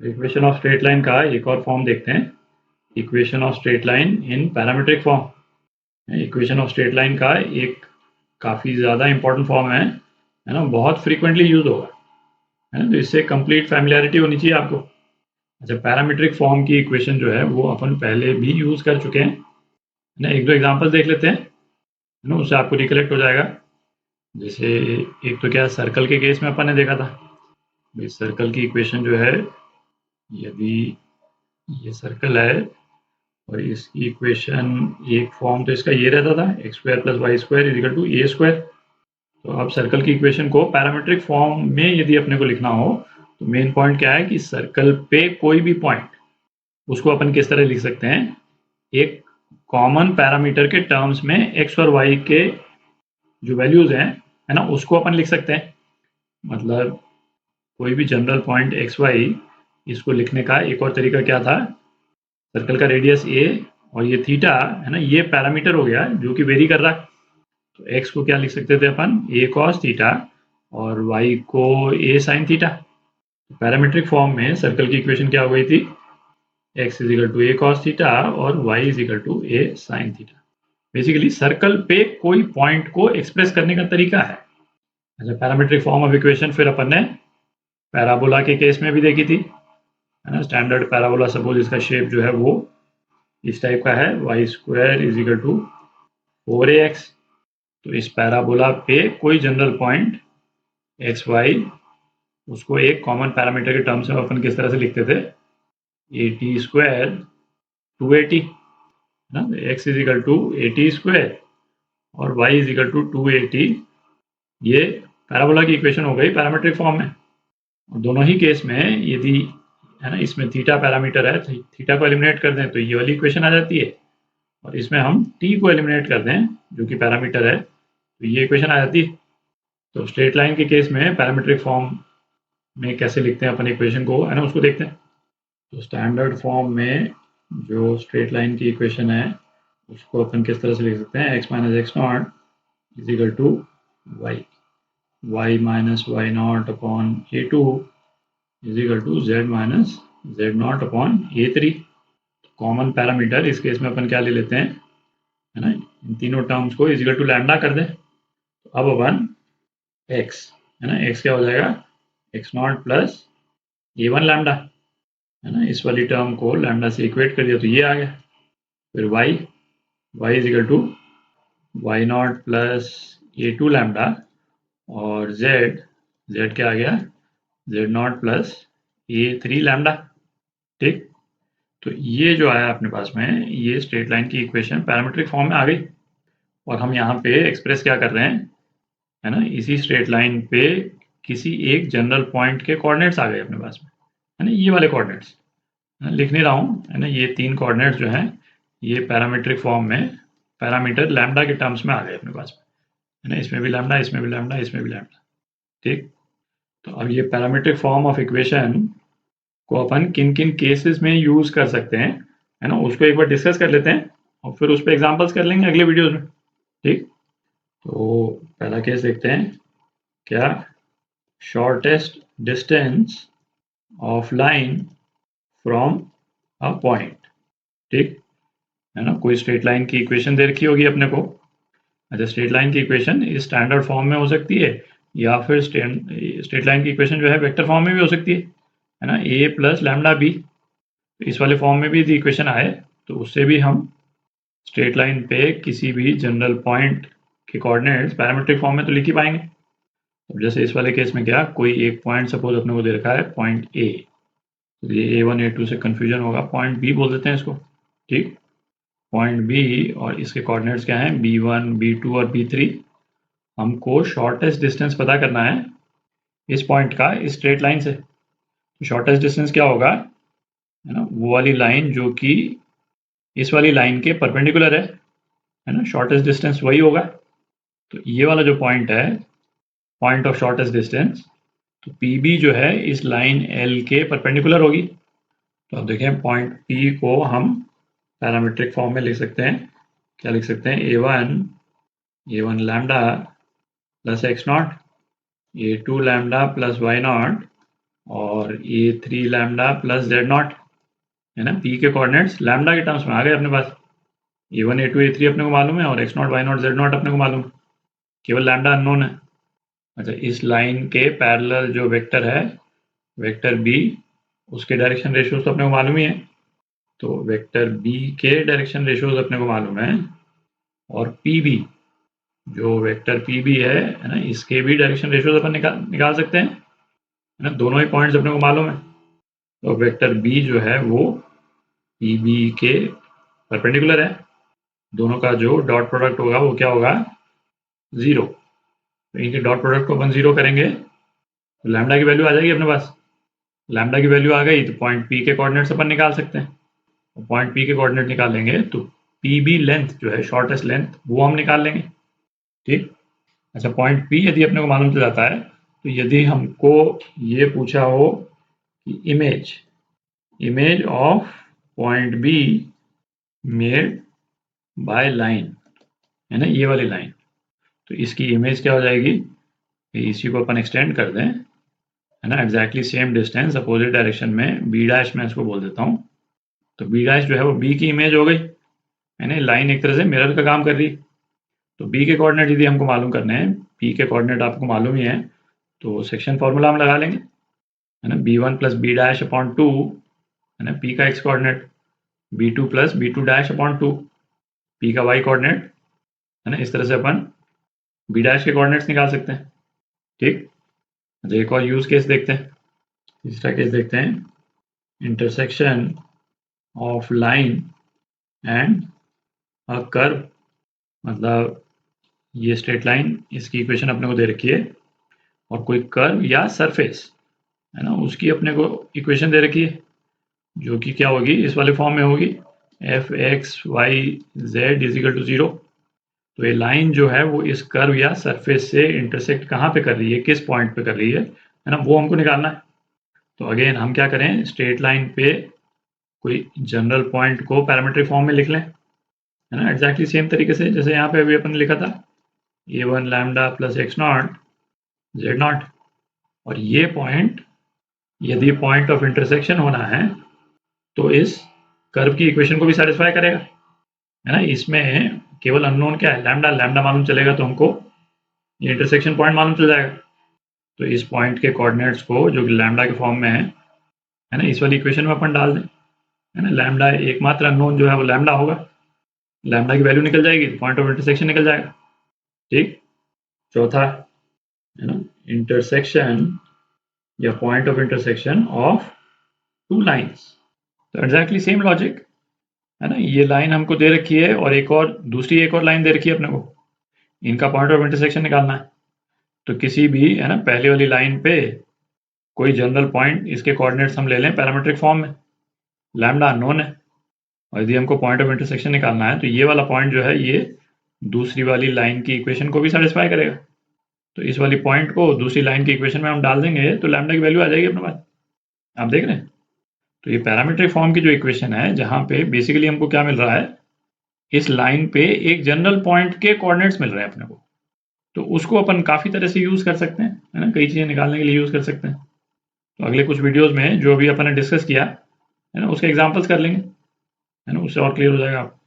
Equation of straight line का एक और फॉर्म देखते हैं, equation of straight line in parametric form. Equation of straight line का एक काफ़ी ज़्यादा इंपॉर्टेंट फॉर्म है ना, बहुत फ्रीक्वेंटली यूज होगा, है ना, तो इससे कंप्लीट फैमिलियरिटी होनी चाहिए आपको। अच्छा, पैरामीट्रिक फॉर्म की इक्वेशन जो है वो अपन पहले भी यूज कर चुके हैं, है ना। एक दो एग्जांपल देख लेते हैं, है ना, उससे आपको रिकलेक्ट हो जाएगा। जैसे एक तो क्या, सर्कल के केस में अपन ने देखा था, भाई सर्कल की इक्वेशन जो है, यदि ये सर्कल है और इसकी इक्वेशन एक फॉर्म तो इसका ये रहता था, X square plus Y square is equal to A square. तो अब सर्कल की इक्वेशन को पैरामीट्रिक फॉर्म में यदि अपने को लिखना हो तो मेन पॉइंट क्या है कि सर्कल पे कोई भी पॉइंट, उसको अपन किस तरह लिख सकते हैं, एक कॉमन पैरामीटर के टर्म्स में एक्स और वाई के जो वैल्यूज हैं, है ना, उसको अपन लिख सकते हैं। मतलब कोई भी जनरल पॉइंट एक्स वाई, इसको लिखने का एक और तरीका क्या था, सर्कल का रेडियस ए और ये थीटा, है ना, ये पैरामीटर हो गया जो कि वेरी कर रहा है। तो एक्स को क्या लिख सकते थे अपन, ए कॉस थीटा, और वाई को A sine theta. Parametric form में सर्कल की इक्वेशन क्या हो गई थी, X is equal to A cos theta और Y is equal to A sine theta. Basically circle पे कोई पॉइंट को एक्सप्रेस करने का तरीका है। अच्छा, पैरामीट्रिक फॉर्म ऑफ इक्वेशन फिर अपन ने पैराबोला के केस में भी देखी थी, है ना। स्टैंडर्ड पैराबोला, सपोज इसका शेप जो है वो इस टाइप का है, Y square is equal to 4ax। तो इस पैराबोला पे कोई जनरल पॉइंट एक्स वाई, उसको एक कॉमन पैरामीटर के टर्म्स में अपन किस तरह से लिखते थे, ए टी स्क्वायर 280, ना, X is equal to A T square और वाई इज इक्वल टू 280। ये पैराबोला की इक्वेशन हो गई पैरामीट्रिक फॉर्म में। और दोनों ही केस में यदि, है ना, इसमें थीटा पैरामीटर है, थीटा को एलिमिनेट कर दें तो ये वाली इक्वेशन आ जाती है, और इसमें हम टी को एलिमिनेट कर दें जो कि पैरामीटर है, तो ये इक्वेशन आ जाती है। तो स्ट्रेट लाइन के केस में पैरामीट्रिक फॉर्म में कैसे लिखते हैं अपन इक्वेशन को, है ना, उसको देखते हैं। तो स्टैंडर्ड फॉर्म में जो स्ट्रेट लाइन की इक्वेशन है उसको अपन किस तरह से लिख सकते हैं, X minus X not is equal to Y, Y minus Y not upon A two is equal to Z minus Z not upon A three. Common parameter इस केस में अपन क्या ले लेते हैं, है ना, इन तीनों टर्म्स को इज इक्वल टू लैम्डा कर दें। तो अब अपन एक्स, है ना, एक्स क्या हो जाएगा, x not plus A one lambda, है ना, इस वाली टर्म को लैम्डा से इक्वेट कर दिया तो ये आ गया। फिर Y, Y is equal to Y not plus A two lambda, और जेड, जेड क्या आ गया, Z not plus A three lambda. ठीक, तो ये जो आया अपने पास में, ये स्ट्रेट लाइन की इक्वेशन पैरामीट्रिक फॉर्म में आ गई। और हम यहाँ पे एक्सप्रेस क्या कर रहे हैं, है ना, इसी स्ट्रेट लाइन पे किसी एक जनरल पॉइंट के कोऑर्डिनेट्स आ गए अपने पास में, है ना, ये वाले कोऑर्डिनेट्स लिख नहीं रहा हूँ, है ना, ये तीन कोऑर्डिनेट्स जो हैं ये पैरामीट्रिक फॉर्म में पैरामीटर लैम्डा के टर्म्स में आ गए अपने पास में, है ना, इसमें भी लैम्डा, इसमें भी लैम्डा, इसमें भी लैम्डा। ठीक, तो अब ये पैरामीट्रिक फॉर्म ऑफ इक्वेशन को अपन किन किन केसेस में यूज कर सकते हैं, है ना, उसको एक बार डिस्कस कर लेते हैं और फिर उस पर एग्जाम्पल्स कर लेंगे अगले वीडियोज में। ठीक, तो पहला केस देखते हैं, क्या, shortest distance of line from a point. ठीक, है ना, कोई स्ट्रेट लाइन की इक्वेशन दे रखी होगी अपने को। अच्छा, स्ट्रेट लाइन की इक्वेशन इस स्टैंडर्ड फॉर्म में हो सकती है, या फिर स्ट्रेट लाइन की इक्वेशन जो है वेक्टर फॉर्म में भी हो सकती है ना, ए प्लस लैम्डा बी। इस वाले फॉर्म में भी यदि इक्वेशन आए तो उससे भी हम स्ट्रेट लाइन पे किसी भी जनरल पॉइंट के कोऑर्डिनेट्स पैरामीट्रिक फॉर्म में तो लिख ही पाएंगे। अब जैसे इस वाले केस में क्या, कोई एक पॉइंट सपोज अपने को दे रखा है, पॉइंट ए, तो ये ए1 ए2 से कंफ्यूजन होगा, पॉइंट बी बोल देते हैं इसको। ठीक, पॉइंट बी और इसके कोऑर्डिनेट्स क्या हैं, b1 b2 और b3। हमको शॉर्टेस्ट डिस्टेंस पता करना है इस पॉइंट का इस स्ट्रेट लाइन से। तो शॉर्टेस्ट डिस्टेंस क्या होगा, है ना, वो वाली लाइन जो कि इस वाली लाइन के परपेंडिकुलर है ना, शॉर्टेस्ट डिस्टेंस वही होगा। तो ये वाला जो पॉइंट है, पॉइंट ऑफ शॉर्टेस्ट डिस्टेंस, तो पी बी जो है इस लाइन एल के परपेंडिकुलर होगी। तो अब देखें, पॉइंट पी को हम पैरामीट्रिक फॉर्म में लिख सकते हैं, क्या लिख सकते हैं, A one lambda plus X not, A two lambda plus Y not और A3 लैम्डा प्लस Z0 है ना, P के कोऑर्डिनेट्स लैम्डा के टर्म्स में आ गए अपने पास। A1 A2 A3 अपने को मालूम है और X0 Y0 Z0 अपने को मालूम है, केवल लैम्डा अननोन है। अच्छा, इस लाइन के पैरेलल जो वेक्टर है वेक्टर B, उसके डायरेक्शन रेशियोज तो अपने को मालूम ही है, तो वेक्टर B के डायरेक्शन रेशियोज अपने को मालूम है और PB जो वेक्टर PB है ना, इसके भी डायरेक्शन रेशियोज अपन निकाल सकते हैं, है ना, दोनों ही पॉइंट्स अपने को मालूम है। तो वेक्टर B जो है वो PB के परपेंडिकुलर है, दोनों का जो डॉट प्रोडक्ट होगा वो क्या होगा, 0। तो इनके डॉट प्रोडक्ट को अपन 0 करेंगे तो लैम्डा की वैल्यू आ जाएगी अपने पास। लैम्डा की वैल्यू आ गई तो पॉइंट P के कोऑर्डिनेट्स अपन निकाल सकते हैं। पॉइंट P के कोऑर्डिनेट निकालेंगे तो PB लेंथ जो है शॉर्टेस्ट लेंथ वो हम निकाल लेंगे, ठीक। अच्छा, पॉइंट P यदि अपने को मालूम चल जाता है तो यदि हमको ये पूछा हो कि image of point B made by line, है ना, ये वाली लाइन, तो इसकी इमेज क्या हो जाएगी, इसी को अपन एक्सटेंड कर दें, है ना, exactly same distance opposite direction में B डैश में इसको बोल देता हूँ, तो B डैश जो है वो B की इमेज हो गई, है ना, लाइन एक तरह से मिरर का काम कर रही। तो B के कोऑर्डिनेट यदि हमको मालूम करने हैं, P के कोऑर्डिनेट आपको मालूम ही है, तो सेक्शन फॉर्मूला हम लगा लेंगे, है ना, B1 plus B dash upon 2, है ना, P का x coordinate, B2 plus B2 dash upon 2, P का y कोऑर्डिनेट, है ना, इस तरह से अपन B डैश के कोऑर्डिनेट्स निकाल सकते हैं, ठीक। अच्छा, एक और यूज केस देखते हैं, तीसरा केस देखते हैं, intersection of line and a curve, मतलब ये स्ट्रेट लाइन, इसकी इक्वेशन अपने को दे रखी है और कोई कर्व या सरफेस, है ना, उसकी अपने को इक्वेशन दे रखी है जो कि क्या होगी, इस वाले फॉर्म में होगी, f(x,y,z) इज इक्वल टू 0। तो ये लाइन जो है वो इस कर्व या सरफेस से इंटरसेक्ट कहाँ पे कर रही है, किस पॉइंट पे कर रही है ना, वो हमको निकालना है। तो अगेन हम क्या करें, स्ट्रेट लाइन पे कोई जनरल पॉइंट को पैरामीट्रिक फॉर्म में लिख लें, है ना, एग्जैक्टली सेम तरीके से जैसे यहाँ पे अभी अपन ने लिखा था, A1 lambda plus X0 Z0, और ये पॉइंट यदि पॉइंट ऑफ इंटरसेक्शन होना है तो इस कर्व की इक्वेशन को भी सेटिस्फाई करेगा, है ना। इसमें केवल अननोन क्या है, लैम्डा, लैम्डा मालूम चलेगा तो हमको ये इंटरसेक्शन पॉइंट मालूम चल जाएगा। तो इस पॉइंट के कोऑर्डिनेट्स को जो कि लैम्डा के फॉर्म में है ना, इस वाली इक्वेशन में अपन डाल दें, है ना, लैम्डा एकमात्र अननोन जो है वो लैम्डा होगा, लैम्डा की वैल्यू निकल जाएगी तो पॉइंट ऑफ इंटरसेक्शन निकल जाएगा, ठीक। चौथा, है ना, इंटरसेक्शन या point of intersection of two lines, तो एग्जैक्टली सेम लॉजिक, है ना, ये लाइन हमको दे रखी है और एक और दूसरी एक और लाइन दे रखी है अपने को, इनका पॉइंट ऑफ इंटरसेक्शन निकालना है। तो किसी भी, है ना, पहले वाली लाइन पे कोई जनरल पॉइंट, इसके कोऑर्डिनेट्स हम ले लें पैरामीट्रिक फॉर्म में, लैम्डा अननोन है, और यदि हमको पॉइंट ऑफ इंटरसेक्शन निकालना है तो ये वाला पॉइंट जो है ये दूसरी वाली लाइन की इक्वेशन को भी सेटिस्फाई करेगा। तो इस वाली पॉइंट को दूसरी लाइन की इक्वेशन में हम डाल देंगे तो लैम्डा की वैल्यू आ जाएगी अपने पास, आप देख रहे हैं। तो ये पैरामीट्रिक फॉर्म की जो इक्वेशन है, जहाँ पे बेसिकली हमको क्या मिल रहा है, इस लाइन पे एक जनरल पॉइंट के कोऑर्डिनेट्स मिल रहे हैं अपने को, तो उसको अपन काफ़ी तरह से यूज़ कर सकते हैं, है ना, कई चीज़ें निकालने के लिए यूज़ कर सकते हैं। तो अगले कुछ वीडियोज़ में जो अभी अपन ने डिस्कस किया, है ना, उसके एग्जाम्पल्स कर लेंगे, है ना, उससे और क्लियर हो जाएगा आप।